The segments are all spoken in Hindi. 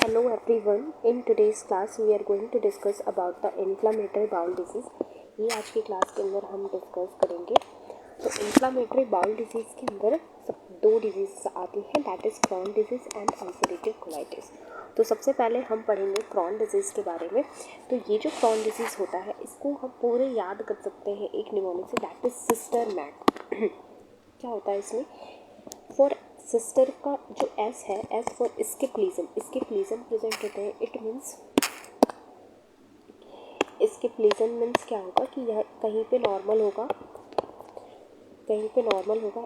Hello everyone. In today's class we are going to discuss about the inflammatory bowel disease. ये आज की क्लास के अंदर हम डिस्कस करेंगे. तो इन्फ्लामेटरी बाउल डिजीज़ के अंदर दो डिजीज़ आती हैं, that is Crohn disease and ulcerative colitis. तो सबसे पहले हम पढ़ेंगे क्रॉन डिजीज़ के बारे में. तो ये जो क्रॉन डिजीज़ होता है इसको हम पूरे याद कर सकते हैं एक निमोनिक से, दैट इज़ सिस्टर मैक. क्या होता है इसमें? फॉर सिस्टर का जो एस है, एस फॉर स्किप प्रेजेंट होते हैं. इट मीन्स स्किप मीन्स क्या होगा कि यह कहीं पे नॉर्मल होगा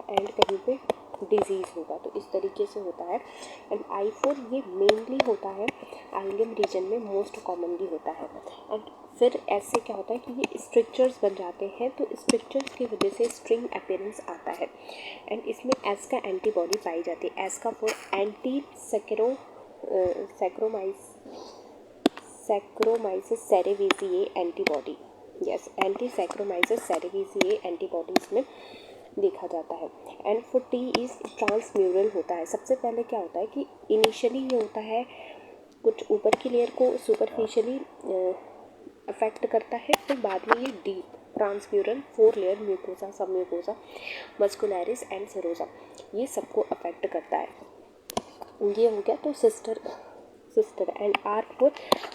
एंड कहीं पे डिजीज़ होगा. तो इस तरीके से होता है. एंड आई फोर ये मेनली होता है आइलियम रीजन में, मोस्ट कॉमनली होता है. एंड फिर ऐसे क्या होता है कि ये स्ट्रक्चर्स बन जाते हैं. तो स्ट्रक्चर्स की वजह से स्ट्रिंग अपीयरेंस आता है. एंड इसमें एस का एंटीबॉडी पाई जाती है. ASCA for anti Saccharomyces cerevisiae antibody. Yes, anti Saccharomyces cerevisiae antibody इसमें देखा जाता है. And for T is transmural होता है. सबसे पहले क्या होता है कि इनिशियली ये होता है कुछ ऊपर की लेयर को सुपरफिशियली अफेक्ट करता है, फिर बाद में ये deep transmural 4 layer mucosa, sub mucosa, muscularis and serosa, ये सबको अफेक्ट करता है. ये हो गया. तो sister and R for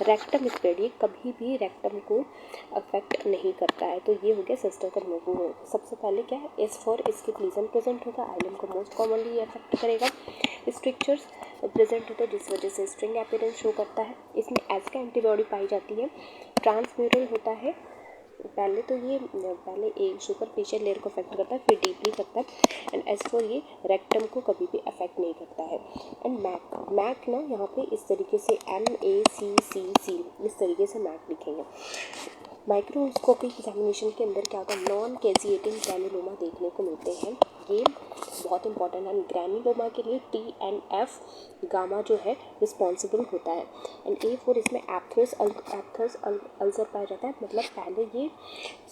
rectum spread, ये कभी भी रेक्टम को अफेक्ट नहीं करता है. तो ये हो गया सिस्टर का मूव. सबसे पहले क्या है, S for skip lesion present होगा. आइलम को मोस्ट कॉमनली ये अफेक्ट करेगा. स्ट्रक्चर्स प्रेजेंट होते हैं जिस वजह से स्ट्रिंग अपीयरेंस शो करता है. इसमें एस का एंटीबॉडी पाई जाती है. ट्रांसम्यूरल होता है. पहले एक सुपरफिशियल लेयर को अफेक्ट करता है, फिर डीपली करता है. एंड एज फॉर ये रेक्टम को कभी भी अफेक्ट नहीं करता है. एंड मैक ना यहाँ पे इस तरीके से MACC इस तरीके से मैक लिखेंगे. माइक्रोस्कोपिक एग्जामिनेशन के अंदर क्या होता है, नॉन कैजिएटिंग ग्रैनुलोमा देखने को मिलते हैं. ये बहुत इंपॉर्टेंट है. ग्रैनुलोमा के लिए TNF गामा जो है रिस्पॉन्सिबल होता है. एंड ए फोर इसमें एप्थरस अल्सर पाया जाता है. मतलब पहले ये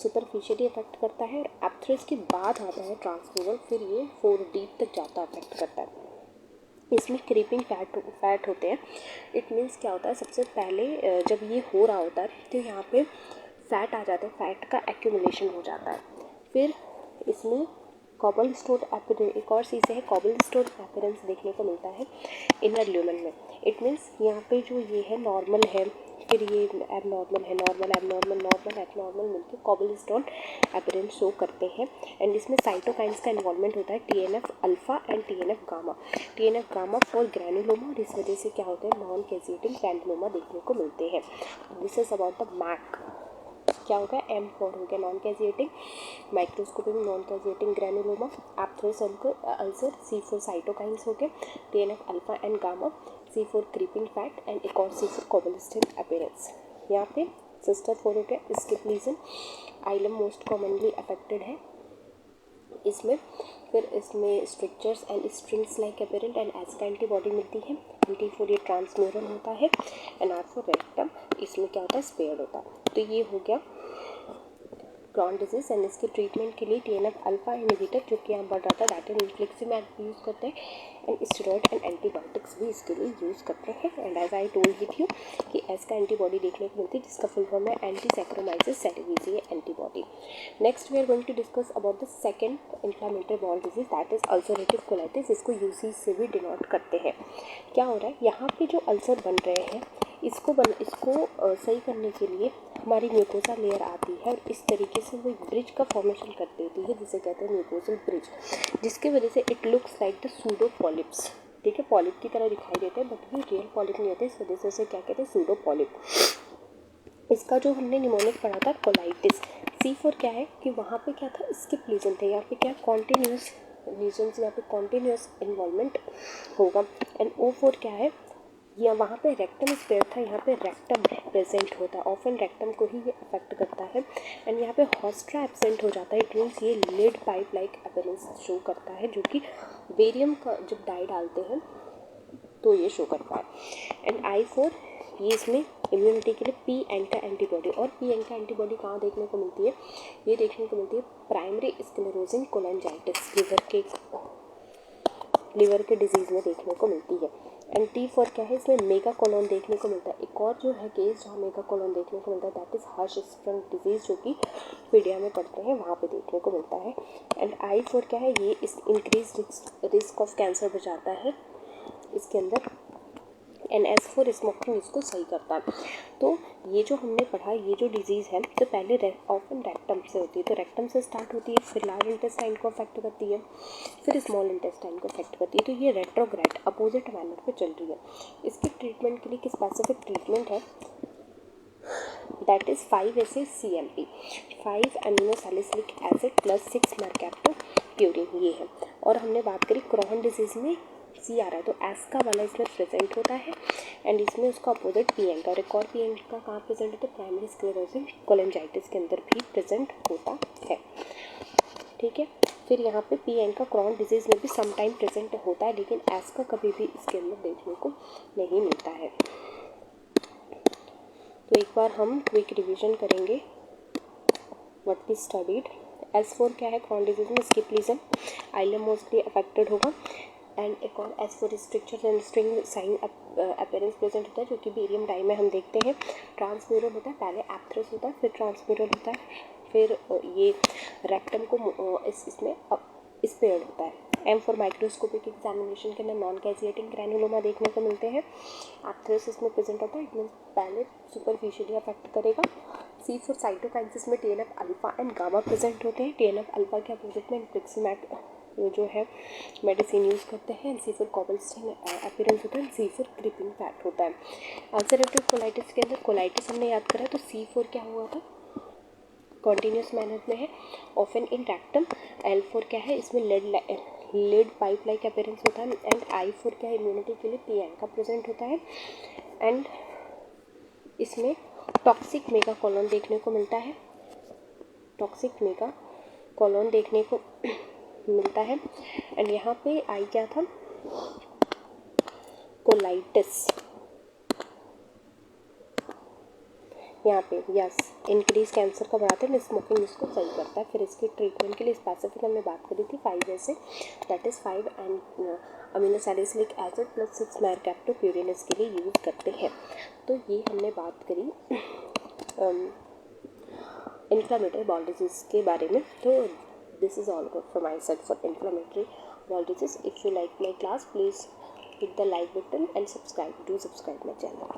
सुपरफिशियली अफेक्ट करता है और एप्थरस के बाद आता है ट्रांसम्यूरल, फिर ये 4 डीप तक जाता अफेक्ट करता है. इसमें क्रीपिंग फैट होते हैं. इट मीन्स क्या होता है, सबसे पहले जब ये हो रहा होता है तो यहाँ पे फैट आ जाता है, फैट का एक्यूमुलेशन हो जाता है. फिर इसमें कॉबल स्टोन अपीयरेंस, एक और चीज़ है कॉबल स्टोन अपीयरेंस देखने को मिलता है इनर ल्यूमन में. इट मीन्स यहाँ पे जो ये है नॉर्मल है, फिर ये एबनॉर्मल है, नॉर्मल एबनॉर्मल मिलकर कॉबल स्टोन अपीयरेंस शो करते हैं. एंड इसमें साइटोकाइंस का इन्वॉल्वमेंट होता है, TNF alpha and TNF gamma for granuloma. और इस वजह से क्या होता है, नॉन कैजिएटिंग ग्रैनुलोमा देखने को मिलते हैं. This is about the mac. क्या होगा, M4 हो गया non caseating, microscopic non caseating granuloma, aphthous ulcer, C4 cytokines हो गए, TNF alpha and gamma, C4 creeping fat and एक और C4 कोबलस्टिन अपीयरेंस. यहाँ पे सिस्टर 4 हो गया skip lesion. Ileum most commonly affected है इसमें. फिर इसमें structures and strings like apparent and ASCA antibody मिलती है. MT4 ये ट्रांसम्यूरल होता है. एंड आर फॉर रेक्टम, इसमें क्या होता है, स्पेयर्ड होता है. तो ये हो गया क्रॉन डिजीज़. एंड इसके ट्रीटमेंट के लिए TNF अल्फा इनहिबिटर जो कि यहाँ बढ़ रहा था, दैट इज इन्फ्लिक्सिमैब यूज़ करते हैं. एंड स्टेरॉइड एंड एंटीबायोटिक्स भी इसके लिए यूज़ करते हैं. And as I told with you कि एस का एंटीबॉडी देखने को मिलती है जिसका फुल फॉर्म है anti Saccharomyces cerevisiae antibody. Next we are going to discuss about the second inflammatory bowel disease, that is ulcerative colitis. इसको UC से भी डिनोट करते हैं. क्या हो रहा है, यहाँ पे जो अल्सर बन रहे हैं इसको सही करने के लिए हमारी म्यूकोसा लेयर आती है और इस तरीके से वो एक ब्रिज का फॉर्मेशन कर देती है जिसे कहते हैं म्यूकोसल ब्रिज, जिसकी वजह से it looks like the pseudo polyps. ठीक है, पॉलिप की तरह दिखाई देते हैं बट ये रियल पॉलिप नहीं होते. इस वजह से उसे क्या कहते हैं, सूडो पॉलिप. इसका जो हमने निमोनिक पढ़ा था कोलाइटिस. C4 क्या है कि वहाँ पे क्या था, स्किप लीजन थे. यहाँ पे क्या, कॉन्टिन्यूस लीजन्स, यहाँ पे कॉन्टिन्यूस इन्वॉल्वमेंट होगा. एंड O4 क्या है, या वहाँ पे रेक्टम स्पेयर था, यहाँ पे रेक्टम प्रेजेंट होता है. ऑफन रेक्टम को ही ये अफेक्ट करता है. एंड यहाँ पे हॉस्ट्रा एब्सेंट हो जाता है. इट मीन्स ये lead pipe like appearance show करता है, जो कि बेरियम का जब डाई डालते हैं तो ये शो करता है. एंड I4 ये इसमें इम्यूनिटी के लिए P एंटीबॉडी. और P एंटीबॉडी कहाँ देखने को मिलती है, ये देखने को मिलती है प्राइमरी स्क्लेरोसिंग कोलांजाइटिस, लिवर के लिवर के डिजीज़ में देखने को मिलती है। एंड टी फॉर क्या है, इसमें मेगा कोलोन देखने को मिलता है। एक और जो है केस जहाँ मेगा कोलोन देखने को मिलता है दैट इज़ हर्शस्प्रंग डिजीज़, जो कि पीडिया में पढ़ते हैं, वहाँ पे देखने को मिलता है। एंड आई फॉर क्या है, ये इस इंक्रीज रिस्क ऑफ कैंसर बचाता है इसके अंदर। एंड एस फॉर स्मोकिंग इसको सही करता है। तो ये जो हमने पढ़ा, ये जो डिजीज़ है तो पहले ऑफन रेक्टम से होती है, तो रेक्टम से स्टार्ट होती है, फिर लार्ज इंटेस्टाइन को अफेक्ट करती है, फिर स्मॉल इंटेस्टाइन को अफेक्ट करती है। तो ये रेट्रोग्रेड अपोजिट मैनर पे चल रही है। इसके ट्रीटमेंट के लिए एक स्पेसिफिक ट्रीटमेंट है that is 5-ACA-CMP, 5 amino salicylic acid plus 6 मरकैप्टोप्यूरिन, ये है। और हमने बात करी क्रॉहन डिजीज़ में सी आ रहा है, तो एस्का वाला इसमें प्रेजेंट होता है। एंड इसमें उसका अपोजिट पीएन का, और एक और पीएन का कहाँ प्रेजेंट होता है, प्राइमरी स्क्लेरोसिस कोलेंजाइटिस के अंदर भी प्रेजेंट होता है। ठीक है, फिर यहाँ पे पीएन का क्रॉहन डिजीज़ में भी सम टाइम प्रेजेंट होता है, लेकिन एस्का कभी भी इसके अंदर देखने को नहीं मिलता है। तो एक बार हम क्विक रिवीजन करेंगे what we studied. S four क्या है, क्रॉहन डिजीज में skip lesion, ileum mostly affected होगा। एंड एक और S four structure and string sign appearance present होता है, जो कि बेरियम डाई में हम देखते हैं। ट्रांसम्यूरल होता है, पहले एप्थरस होता है, फिर ट्रांसम्यूरल होता है, फिर ये रेक्टम को इसमें स्पेयर्ड होता है। एम फॉर माइक्रोस्कोपिक एग्जामिनेशन के अंदर नॉन कैजिएटिंग ग्रैनुलोमा देखने को मिलते हैं। एप्थरस इसमें प्रेजेंट होता है, इट मीन्स पहले सुपरफिशियली अफेक्ट करेगा। सी फॉर साइटोकाइनेसिस में TNF alpha and gamma present होते हैं। TNF अल्फा के अपोजिट में इन्फ्लिक्सिमैब जो है मेडिसिन यूज़ करते हैं। सी फॉर कोबल्स्टेन अपीयरेंस होता है। सी फॉर क्रीपिंग फैट होता है। अल्सरेटिव कोलाइटिस के अंदर कोलाइटिस हमने याद करा, तो C फॉर क्या हुआ था, कॉन्टीन्यूस मैनर में है, often in rectum. L for क्या है, इसमें लेड पाइप लाइक अपीयरेंस होता है। एंड I फॉर क्या है, इम्यूनिटी के लिए PN का प्रेजेंट होता है। एंड इसमें टॉक्सिक मेगा कोलोन देखने को मिलता है, टॉक्सिक मेगा कोलोन देखने को मिलता है। एंड यहाँ पे आई क्या था, कोलाइटिस, यहाँ पे यस इंक्रीज कैंसर का बढ़ाते हैं, स्मोकिंग इसको सही करता है। फिर इसकी ट्रीटमेंट के लिए स्पेसिफिक हमने बात करी थी 5 that is 5 and amino salicylic acid plus 6 मरकैप्टोप्यूरिन इसके लिए यूज़ करते हैं। तो ये हमने बात करी इन्फ्लेमेटरी बॉल डिजीज़ के बारे में। तो this is all good from my side for inflammatory ball disease. If you like my class please hit the like button and subscribe. Do subscribe my channel.